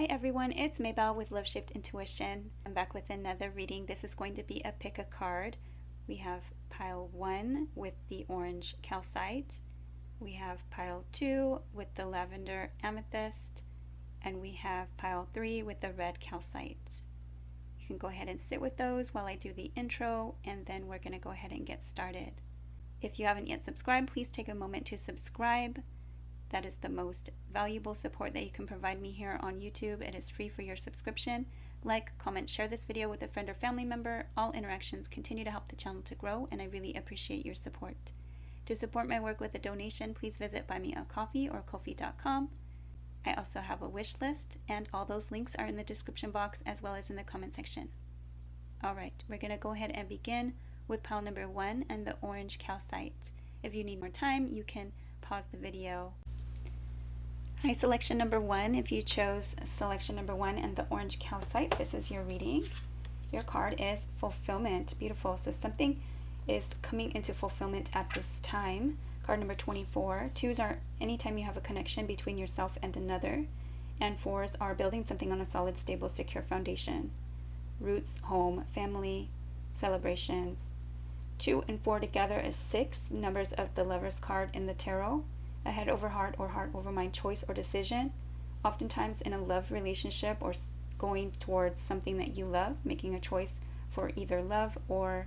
Hi everyone, it's Maybelle with Love Shift Intuition. I'm back with another reading. This is going to be a pick a card. We have pile 1 with the orange calcite. We have pile 2 with the lavender amethyst. And we have pile 3 with the red calcite. You can go ahead and sit with those while I do the intro, and then we're going to go ahead and get started. If you haven't yet subscribed, please take a moment to subscribe. That is the most valuable support that you can provide me here on YouTube. It is free for your subscription. Like, comment, share this video with a friend or family member. All interactions continue to help the channel to grow, and I really appreciate your support. To support my work with a donation, please visit buymeacoffee or ko-fi.com. I also have a wish list, and all those links are in the description box as well as in the comment section. Alright, we're going to go ahead and begin with pile number 1 and the orange calcite. If you need more time, you can pause the video. Hi, selection number 1. If you chose selection number 1 and the orange calcite, this is your reading. Your card is fulfillment. Beautiful. So something is coming into fulfillment at this time. Card number 24. 2s are anytime you have a connection between yourself and another. And 4s are building something on a solid, stable, secure foundation. Roots, home, family, celebrations. 2 and 4 together is 6, numbers of the Lover's card in the tarot. A head over heart or heart over mind choice or decision. Oftentimes in a love relationship or going towards something that you love, making a choice for either love or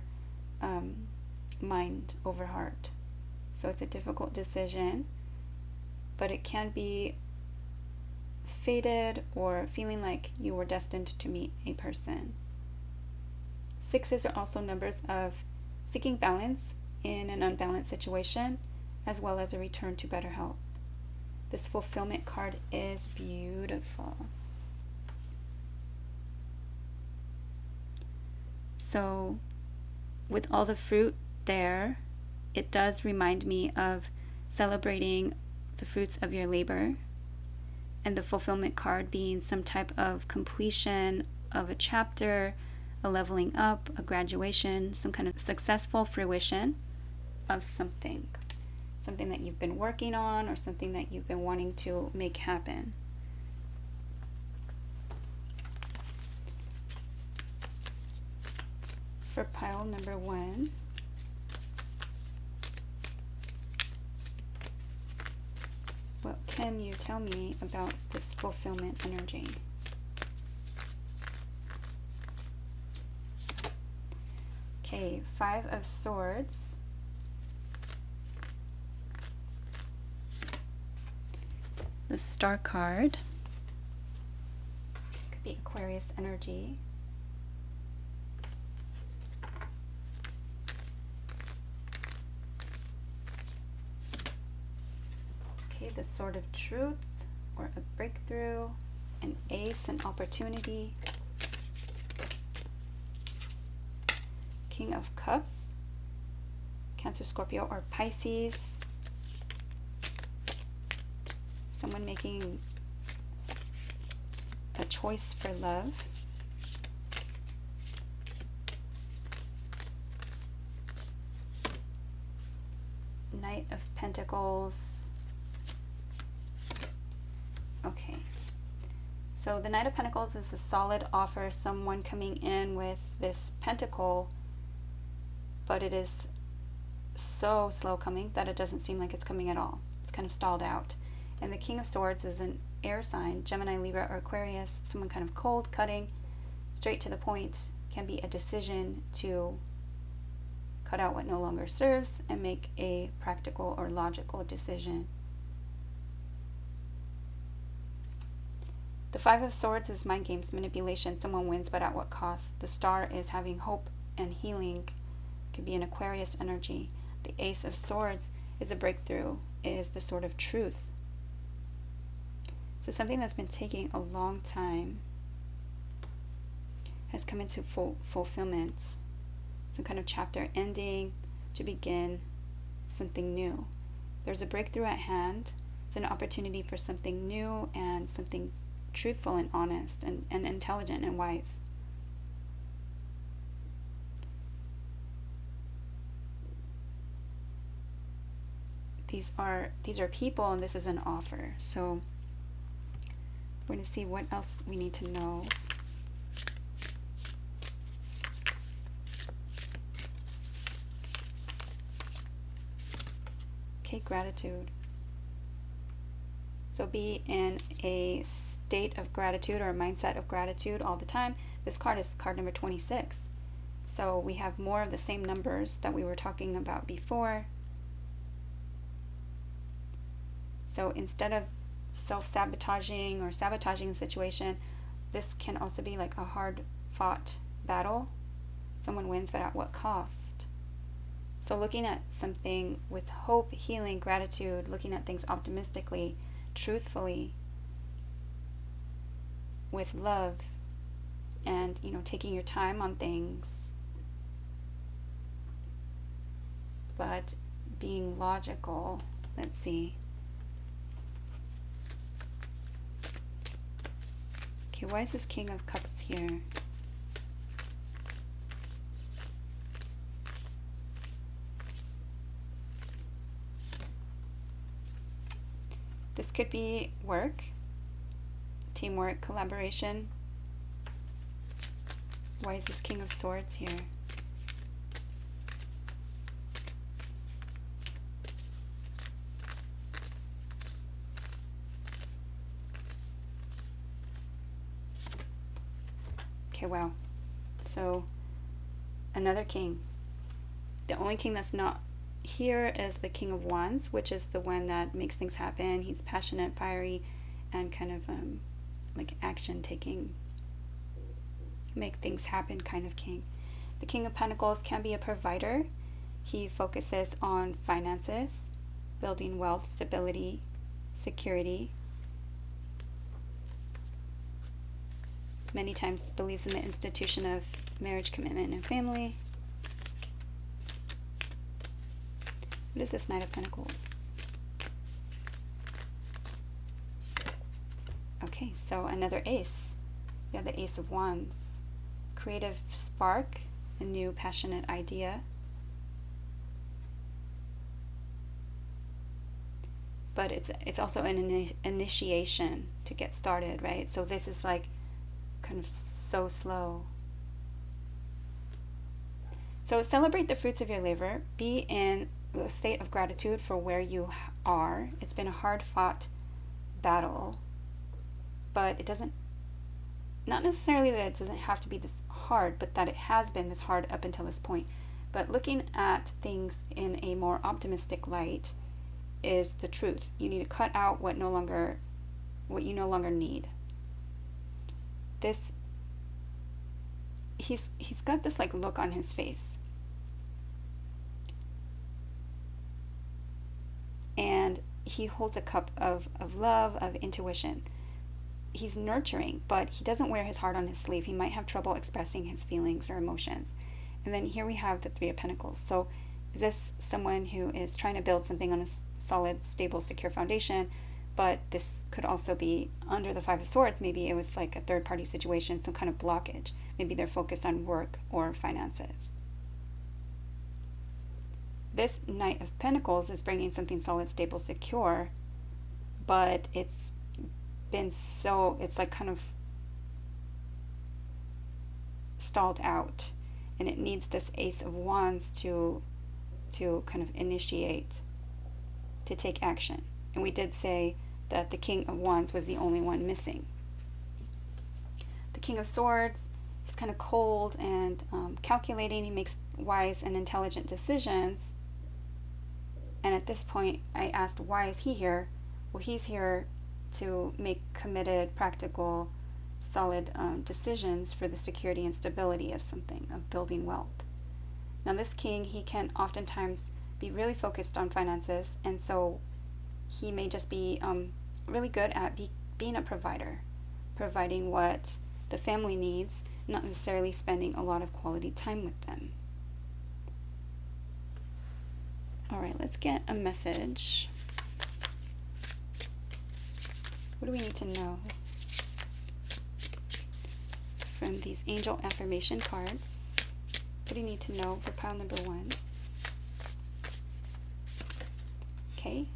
mind over heart. So it's a difficult decision, but it can be fated or feeling like you were destined to meet a person. 6s are also numbers of seeking balance in an unbalanced situation, as well as a return to better health. This fulfillment card is beautiful. So with all the fruit there, it does remind me of celebrating the fruits of your labor, and the fulfillment card being some type of completion of a chapter, a leveling up, a graduation, some kind of successful fruition of something that you've been working on or something that you've been wanting to make happen. For pile number 1, what can you tell me about this fulfillment energy? Okay, 5 of Swords. The Star card. Could be Aquarius energy. Okay, the Sword of Truth, or a breakthrough, an ace, an opportunity. King of Cups, Cancer, Scorpio, or Pisces. Someone making a choice for love. Knight of Pentacles. Okay. So the Knight of Pentacles is a solid offer, someone coming in with this pentacle, but it is so slow coming that it doesn't seem like it's coming at all. It's kind of stalled out. And the King of Swords is an air sign, Gemini, Libra, or Aquarius, someone kind of cold, cutting, straight to the point. Can be a decision to cut out what no longer serves and make a practical or logical decision. The 5 of Swords is mind games, manipulation, someone wins but at what cost. The Star is having hope and healing, could be an Aquarius energy. The Ace of Swords is a breakthrough, is the Sword of Truth. So something that's been taking a long time has come into fulfillment. Some kind of chapter ending to begin something new. There's a breakthrough at hand. It's an opportunity for something new and something truthful and honest and intelligent and wise. These are people, and this is an offer. So We're going to see what else we need to know. Okay, gratitude. So be in a state of gratitude or a mindset of gratitude all the time. This card is card number 26. So we have more of the same numbers that we were talking about before. So instead of self-sabotaging or sabotaging the situation, this can also be like a hard-fought battle. Someone wins, but at what cost? So looking at something with hope, healing, gratitude, looking at things optimistically, truthfully, with love, and, you know, taking your time on things, but being logical. Let's see. Okay, why is this King of Cups here? This could be work, teamwork, collaboration. Why is this King of Swords here? Okay, wow. So, another king. The only king that's not here is the King of Wands, which is the one that makes things happen. He's passionate, fiery, and kind of like action-taking, make things happen kind of king. The King of Pentacles can be a provider. He focuses on finances, building wealth, stability, security. Many times believes in the institution of marriage, commitment, and family. What is this Knight of Pentacles? Okay, so another ace. We have the Ace of Wands. Creative spark, a new passionate idea. But it's also an initiation to get started, right? So this is like kind of so slow. So celebrate the fruits of your labor. Be in a state of gratitude for where you are. It's been a hard-fought battle, but it doesn't, not necessarily that it doesn't have to be this hard, but that it has been this hard up until this point. But looking at things in a more optimistic light is the truth. You need to cut out what you no longer need. This, he's got this like look on his face. And he holds a cup of love, of intuition. He's nurturing, but he doesn't wear his heart on his sleeve. He might have trouble expressing his feelings or emotions. And then here we have the Three of Pentacles. So is this someone who is trying to build something on a solid, stable, secure foundation? But this could also be under the Five of Swords. Maybe it was like a third-party situation, some kind of blockage. Maybe they're focused on work or finances. This Knight of Pentacles is bringing something solid, stable, secure, but it's been so, it's like kind of stalled out, and it needs this Ace of Wands to kind of initiate, to take action. And we did say that the King of Wands was the only one missing. The King of Swords is kind of cold and calculating. He makes wise and intelligent decisions. And at this point, I asked, why is he here? Well, he's here to make committed, practical, solid decisions for the security and stability of something, of building wealth. Now this king, he can oftentimes be really focused on finances, and so he may just be really good at being a provider, providing what the family needs, not necessarily spending a lot of quality time with them. All right, let's get a message. What do we need to know from these angel affirmation cards? What do you need to know for pile number 1? Okay,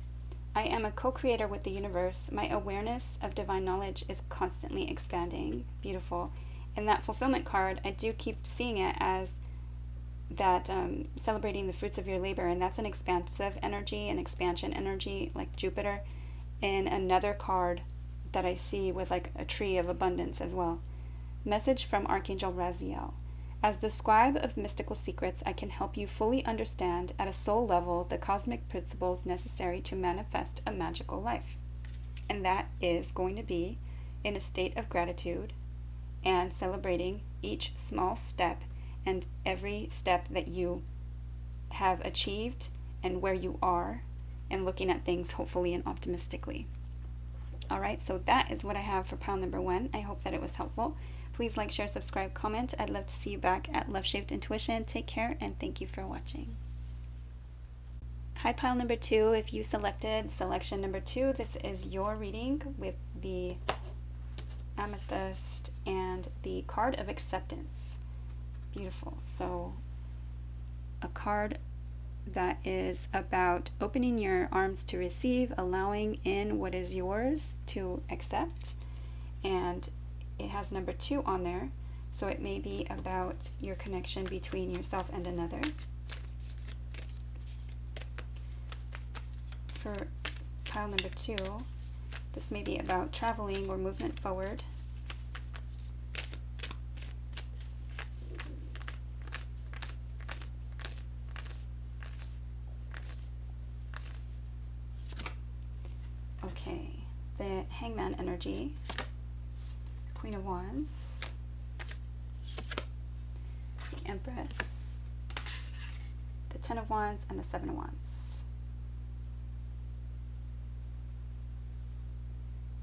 I am a co-creator with the universe. My awareness of divine knowledge is constantly expanding. Beautiful. And that fulfillment card, I do keep seeing it as that celebrating the fruits of your labor, and that's an expansive energy, an expansion energy, like Jupiter. And another card that I see with like a tree of abundance as well. Message from Archangel Raziel. As the scribe of mystical secrets, I can help you fully understand at a soul level the cosmic principles necessary to manifest a magical life. And that is going to be in a state of gratitude and celebrating each small step and every step that you have achieved and where you are, and looking at things hopefully and optimistically. All right, so that is what I have for pile number 1. I hope that it was helpful. Please like, share, subscribe, comment. I'd love to see you back at Love Shaped Intuition. Take care, and thank you for watching. Hi, pile number 2. If you selected selection number 2, this is your reading with the amethyst and the card of acceptance. Beautiful. So a card that is about opening your arms to receive, allowing in what is yours to accept, and it has number 2 on there, so it may be about your connection between yourself and another. For pile number 2, this may be about traveling or movement forward. Okay, the Hangman energy, Queen of Wands, the Empress, the Ten of Wands, and the Seven of Wands.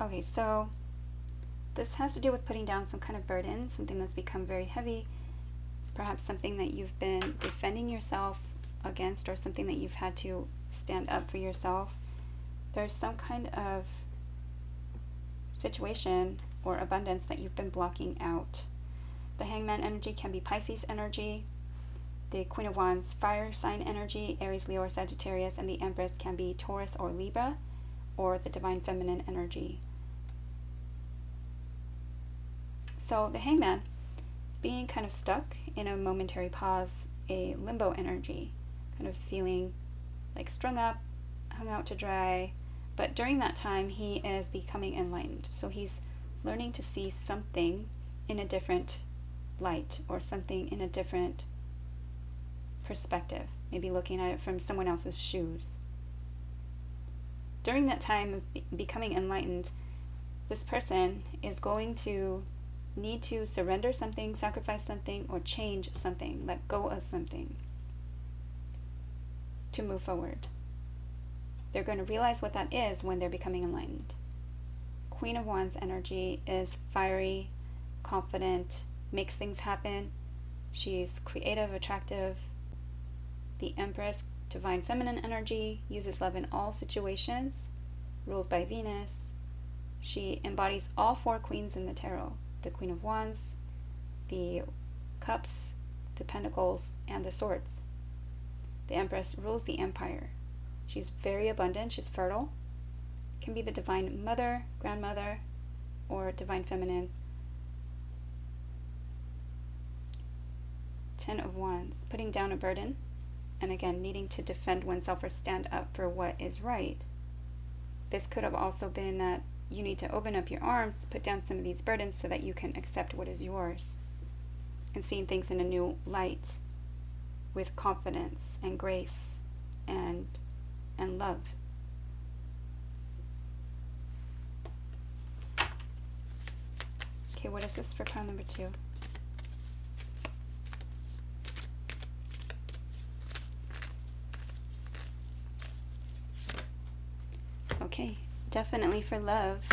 Okay, so this has to do with putting down some kind of burden, something that's become very heavy, perhaps something that you've been defending yourself against, or something that you've had to stand up for yourself. There's some kind of situation or abundance that you've been blocking out. The Hangman energy can be Pisces energy, the Queen of Wands fire sign energy, Aries, Leo, or Sagittarius, and the Empress can be Taurus or Libra, or the Divine Feminine energy. So the Hangman, being kind of stuck in a momentary pause, a limbo energy, kind of feeling like strung up, hung out to dry, but during that time he is becoming enlightened. So he's learning to see something in a different light, or something in a different perspective, maybe looking at it from someone else's shoes. During that time of becoming enlightened, this person is going to need to surrender something, sacrifice something, or change something, let go of something to move forward. They're going to realize what that is when they're becoming enlightened. Queen of Wands energy is fiery, confident, makes things happen. She's creative, attractive. The Empress, Divine Feminine energy, uses love in all situations, ruled by Venus. She embodies all 4 queens in the tarot: the Queen of Wands, the Cups, the Pentacles, and the Swords. The Empress rules the Empire. She's very abundant, she's fertile, can be the Divine Mother, Grandmother, or Divine Feminine. Ten of Wands, putting down a burden, and again, needing to defend oneself or stand up for what is right. This could have also been that you need to open up your arms, put down some of these burdens so that you can accept what is yours, and seeing things in a new light with confidence and grace and love. Okay, what is this for pile number 2? Okay, definitely for love,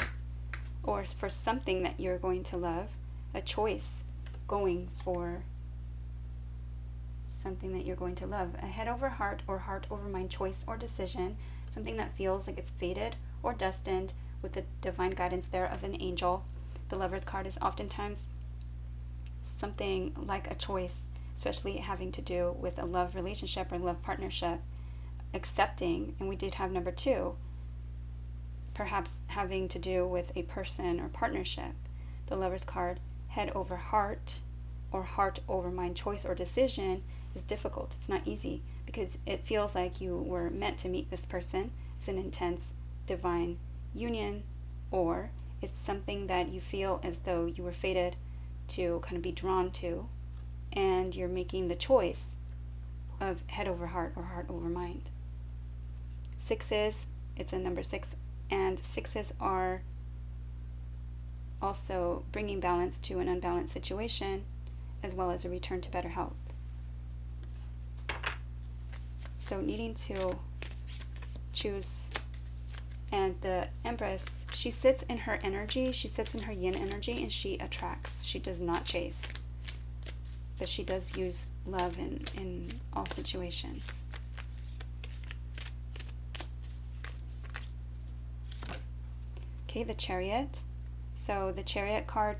or for something that you're going to love, a choice going for something that you're going to love. A head over heart or heart over mind choice or decision, something that feels like it's fated or destined, with the divine guidance there of an angel. The Lover's card is oftentimes something like a choice, especially having to do with a love relationship or love partnership. Accepting, and we did have number 2, perhaps having to do with a person or partnership. The Lover's card, head over heart or heart over mind choice or decision, is difficult. It's not easy because it feels like you were meant to meet this person. It's an intense divine union, or it's something that you feel as though you were fated to kind of be drawn to, and you're making the choice of head over heart or heart over mind. Sixes, it's a number 6, and sixes are also bringing balance to an unbalanced situation, as well as a return to better health. So needing to choose. And the Empress, she sits in her energy, she sits in her yin energy, and she attracts. She does not chase, but she does use love in all situations. Okay, the Chariot. So the Chariot card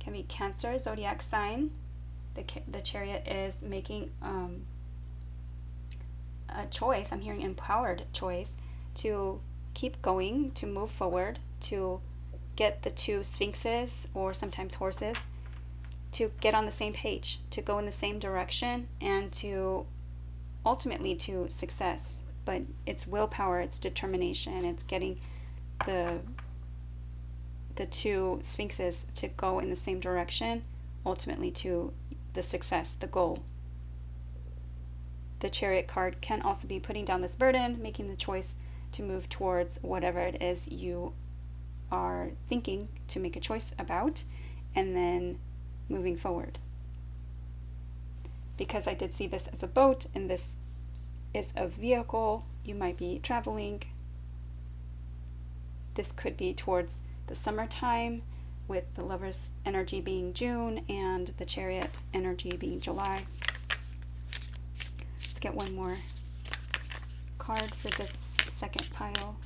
can be Cancer zodiac sign. The Chariot is making a choice. I'm hearing empowered choice to keep going, to move forward, to get the two sphinxes, or sometimes horses, to get on the same page, to go in the same direction, and to ultimately to success. But it's willpower, it's determination, it's getting the two sphinxes to go in the same direction, ultimately to the success, the goal. The Chariot card can also be putting down this burden, making the choice to move towards whatever it is you are thinking to make a choice about, and then moving forward. Because I did see this as a boat, and this is a vehicle, you might be traveling. This could be towards the summertime, with the Lover's energy being June and the Chariot energy being July. Let's get one more card for this second pile.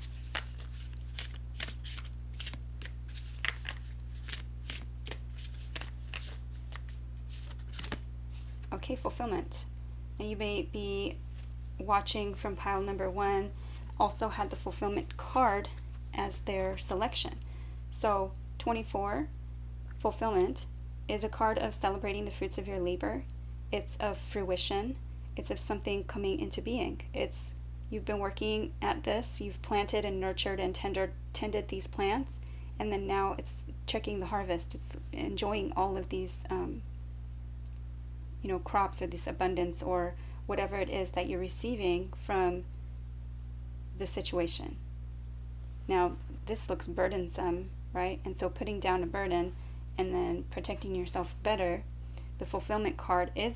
Okay, fulfillment. And you may be watching from pile number 1, also had the fulfillment card as their selection. So 24, fulfillment, is a card of celebrating the fruits of your labor. It's of fruition. It's of something coming into being. It's you've been working at this, you've planted and nurtured and tended these plants, and then now it's checking the harvest. It's enjoying all of these crops, or this abundance, or whatever it is that you're receiving from the situation. Now, this looks burdensome, right? And so putting down a burden and then protecting yourself better, the fulfillment card is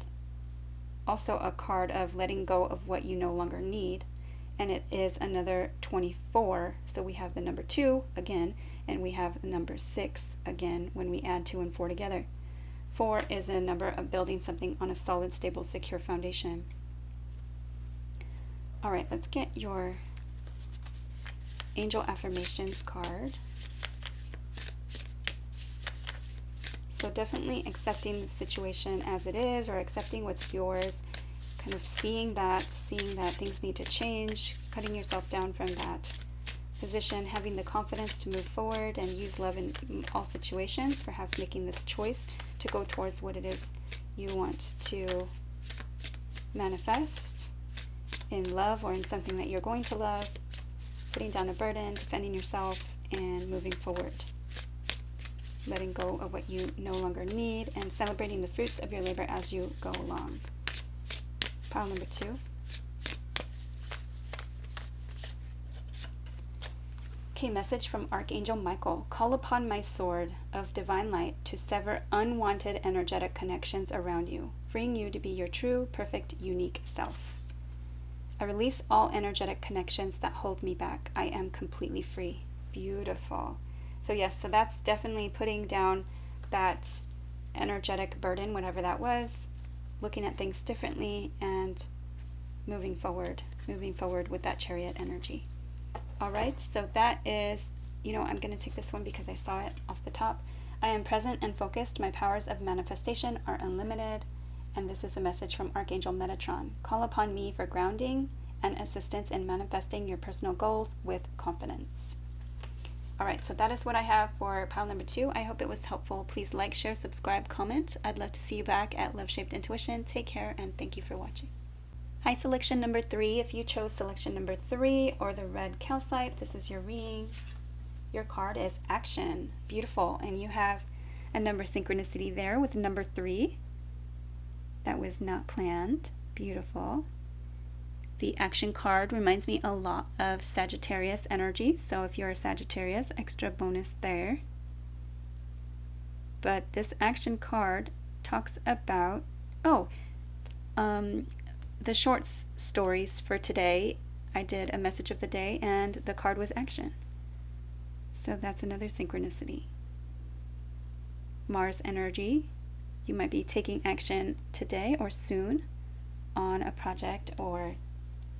also a card of letting go of what you no longer need, and it is another 24. So we have the number 2 again, and we have the number 6 again when we add 2 and 4 together. 4 is a number of building something on a solid, stable, secure foundation. All right, let's get your Angel Affirmations card. So definitely accepting the situation as it is, or accepting what's yours, kind of seeing that things need to change, cutting yourself down from that position, having the confidence to move forward and use love in all situations, perhaps making this choice to go towards what it is you want to manifest in love or in something that you're going to love, putting down a burden, defending yourself, and moving forward. Letting go of what you no longer need, and celebrating the fruits of your labor as you go along. Pile number 2. Okay, message from Archangel Michael. Call upon my sword of divine light to sever unwanted energetic connections around you, freeing you to be your true, perfect, unique self. I release all energetic connections that hold me back. I am completely free. Beautiful. So yes, so that's definitely putting down that energetic burden, whatever that was, looking at things differently, and moving forward with that Chariot energy. All right, so that is, I'm going to take this one because I saw it off the top. I am present and focused. My powers of manifestation are unlimited. And this is a message from Archangel Metatron. Call upon me for grounding and assistance in manifesting your personal goals with confidence. Alright, so that is what I have for pile number 2. I hope it was helpful. Please like, share, subscribe, comment. I'd love to see you back at Love Shaped Intuition. Take care, and thank you for watching. Hi, selection number 3. If you chose selection number 3 or the red calcite, this is your reading. Your card is Action. Beautiful. And you have a number synchronicity there with number 3. That was not planned. Beautiful. The Action card reminds me a lot of Sagittarius energy. So if you're a Sagittarius, extra bonus there. But this Action card talks about, the short stories for today. I did a message of the day and the card was Action. So that's another synchronicity. Mars energy. You might be taking action today or soon on a project or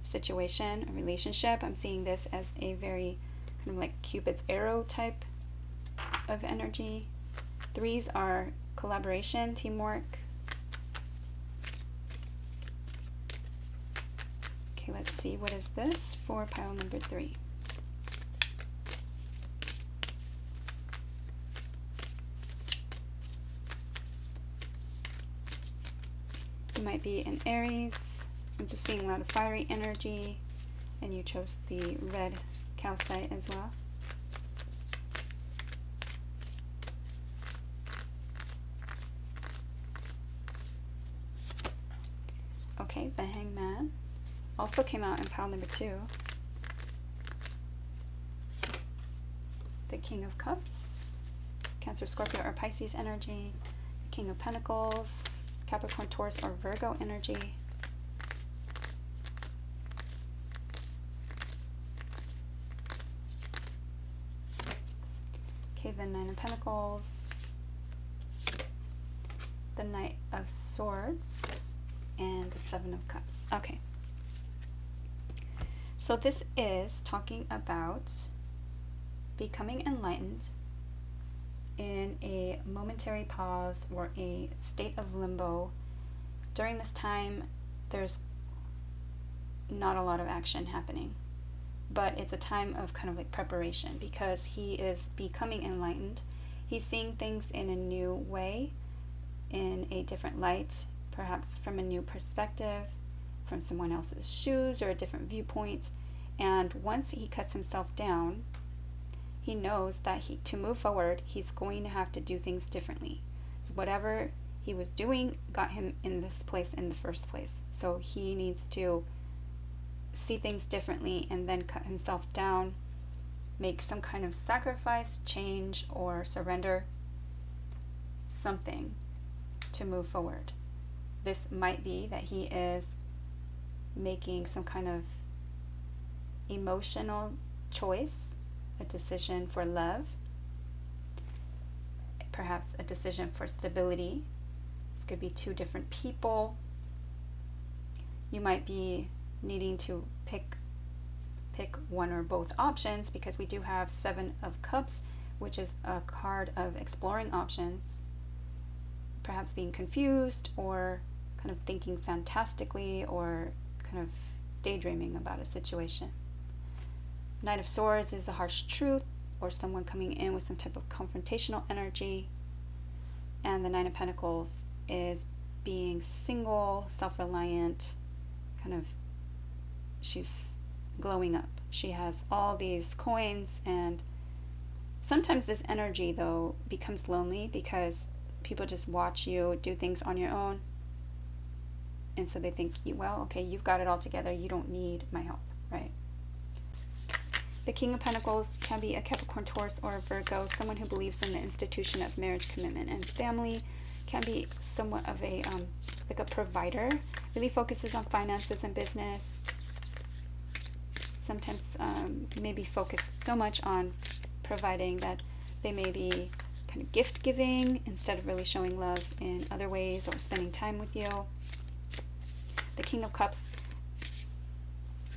situation, a relationship. I'm seeing this as a very kind of like Cupid's arrow type of energy. 3s are collaboration, teamwork. Okay, let's see, what is this for pile number 3? You might be an Aries. I'm just seeing a lot of fiery energy, and you chose the red calcite as well. Okay, the Hangman also came out in pile number 2. The King of Cups, Cancer, Scorpio, or Pisces energy. The King of Pentacles, Capricorn, Taurus, or Virgo energy. Okay, the Nine of Pentacles, the Knight of Swords, and the Seven of Cups. Okay. So this is talking about becoming enlightened in a momentary pause or a state of limbo. During this time, there's not a lot of action happening, but it's a time of kind of like preparation because he is becoming enlightened. He's seeing things in a new way, in a different light, perhaps from a new perspective, from someone else's shoes or a different viewpoint. And once he cuts himself down, he knows that to move forward, he's going to have to do things differently. So whatever he was doing got him in this place in the first place. So he needs to see things differently and then cut himself down, make some kind of sacrifice, change, or surrender something to move forward. This might be that he is making some kind of emotional choice, a decision for love, perhaps a decision for stability. This could be 2 different people. You might be needing to pick one or both options because we do have 7 of Cups, which is a card of exploring options, perhaps being confused or kind of thinking fantastically or kind of daydreaming about a situation. Knight of Swords is the harsh truth or someone coming in with some type of confrontational energy. And the Nine of Pentacles is being single, self-reliant, kind of, she's glowing up. She has all these coins, and sometimes this energy though becomes lonely because people just watch you do things on your own, and so they think, well, okay, you've got it all together, you don't need my help, right? The King of Pentacles can be a Capricorn, Taurus, or a Virgo, someone who believes in the institution of marriage, commitment, and family. Can be somewhat of a like a provider, really focuses on finances and business. Sometimes maybe focused so much on providing that they may be kind of gift giving instead of really showing love in other ways or spending time with you. The King of Cups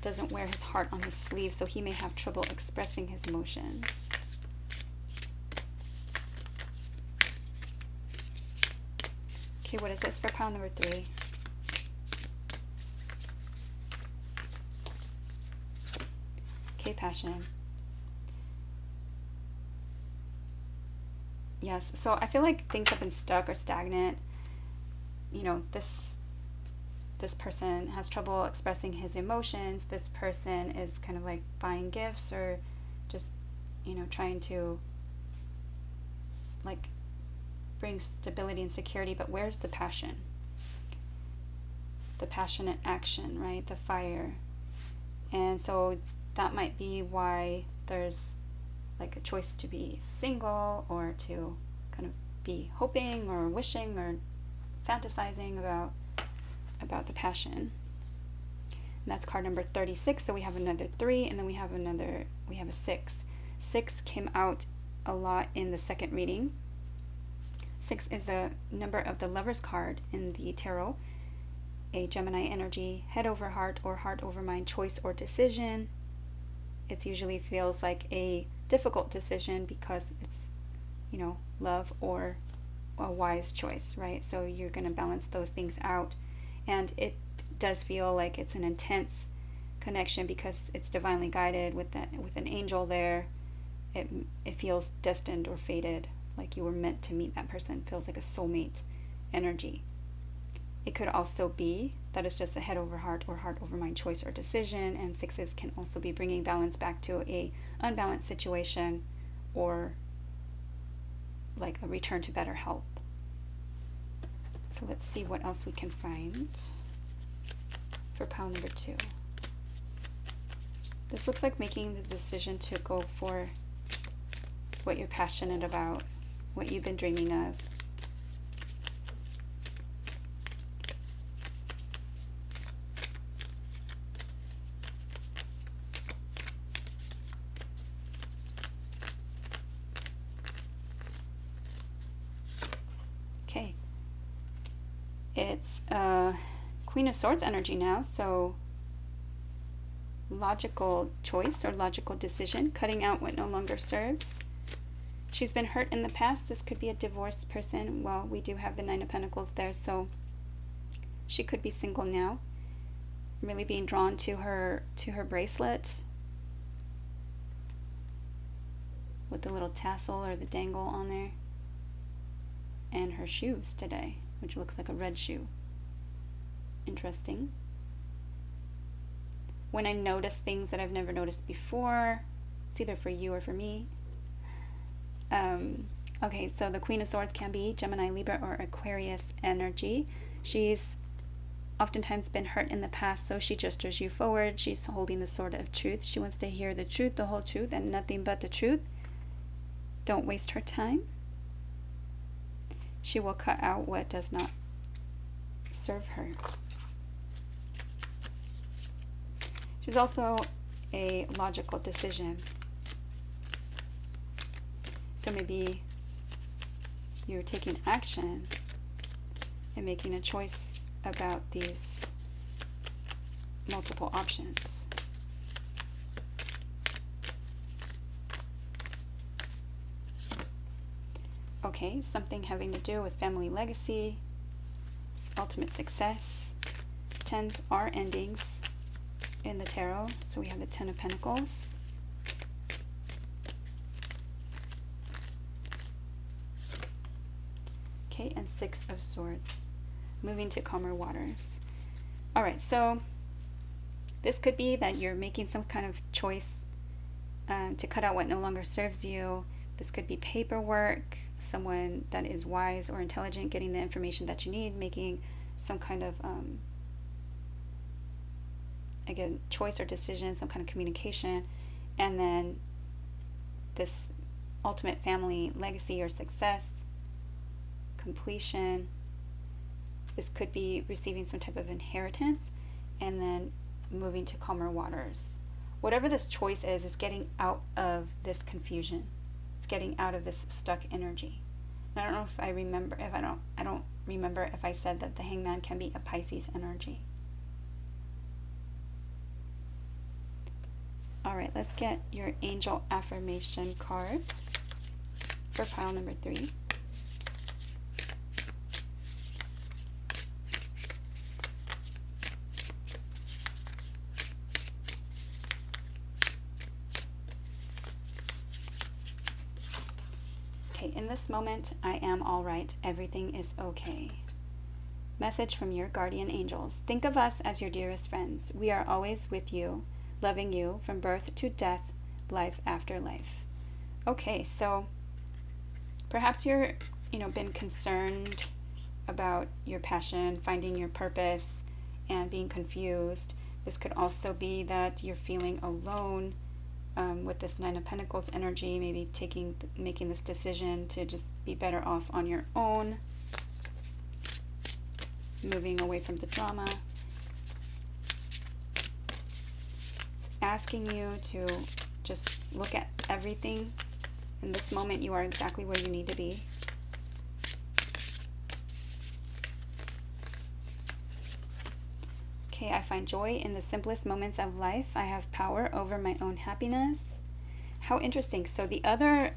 doesn't wear his heart on his sleeve, so he may have trouble expressing his emotions. Okay, what is this for pile number 3? Okay, Passion. Yes, so I feel like things have been stuck or stagnant. You know, this person has trouble expressing his emotions. This person is kind of like buying gifts or just, you know, trying to like bring stability and security, but where's the passion? The passionate action, right? The fire. And so that might be why there's like a choice to be single or to kind of be hoping or wishing or fantasizing about the passion. And that's card number 36. So we have another 3, and then we have a 6. 6 came out a lot in the second reading. 6 is the number of the Lover's card in the tarot. A Gemini energy, head over heart or heart over mind, choice or decision. It usually feels like a difficult decision because it's, you know, love or a wise choice, right? So you're going to balance those things out. And it does feel like it's an intense connection because it's divinely guided with an angel there. It feels destined or fated, like you were meant to meet that person. It feels like a soulmate energy. It could also be that it's just a head over heart or heart over mind choice or decision, and 6s can also be bringing balance back to a unbalanced situation or like a return to better health. So let's see what else we can find for pile number 2. This looks like making the decision to go for what you're passionate about, what you've been dreaming of. Okay, it's Queen of Swords energy now, so logical choice or logical decision, cutting out what no longer serves. She's been hurt in the past. This could be a divorced person. Well, we do have the 9 of Pentacles there, so she could be single now. Really being drawn to her bracelet with the little tassel or the dangle on there. And her shoes today, which looks like a red shoe. Interesting. When I notice things that I've never noticed before, it's either for you or for me. Okay, so the Queen of Swords can be Gemini, Libra, or Aquarius energy. She's oftentimes been hurt in the past, so she gestures you forward. She's holding the sword of truth. She wants to hear the truth, the whole truth, and nothing but the truth. Don't waste her time. She will cut out what does not serve her. She's also a logical decision. So maybe you're taking action and making a choice about these multiple options. Okay, something having to do with family legacy, ultimate success. 10s are endings in the tarot, so we have the 10 of Pentacles. Okay, and 6 of Swords. Moving to calmer waters. All right, so this could be that you're making some kind of choice to cut out what no longer serves you. This could be paperwork, someone that is wise or intelligent getting the information that you need, making some kind of, again, choice or decision, some kind of communication, and then this ultimate family legacy or success, completion. This could be receiving some type of inheritance and then moving to calmer waters. Whatever this choice is, it's getting out of this confusion. It's getting out of this stuck energy. And I don't know if I remember, I don't remember if I said that the Hangman can be a Pisces energy. All right, let's get your angel affirmation card for pile number 3. Okay, in this moment, I am all right. Everything is okay. Message from your guardian angels. Think of us as your dearest friends. We are always with you, loving you from birth to death, life after life. Okay, so perhaps you're, been concerned about your passion, finding your purpose, and being confused. This could also be that you're feeling alone with this Nine of Pentacles energy, maybe making this decision to just be better off on your own, moving away from the drama. It's asking you to just look at everything. In this moment, you are exactly where you need to be. Okay, I find joy in the simplest moments of life. I have power over my own happiness. How interesting. So the other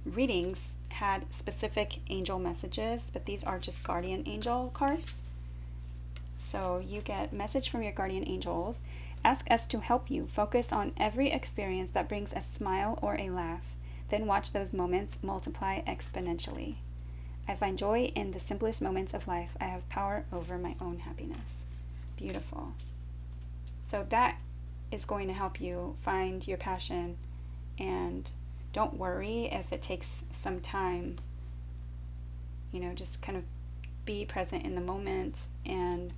readings had specific angel messages, but these are just guardian angel cards. So you get message from your guardian angels. Ask us to help you. Focus on every experience that brings a smile or a laugh. Then watch those moments multiply exponentially. I find joy in the simplest moments of life. I have power over my own happiness. Beautiful. So that is going to help you find your passion, and don't worry if it takes some time. Just kind of be present in the moment and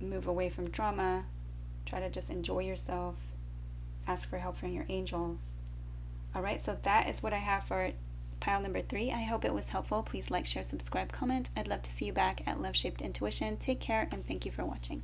move away from drama. Try to just enjoy yourself. Ask for help from your angels. All right, so that is what I have for pile number 3. I hope it was helpful. Please like, share, subscribe, comment. I'd love to see you back at Love Shaped Intuition. Take care, and thank you for watching.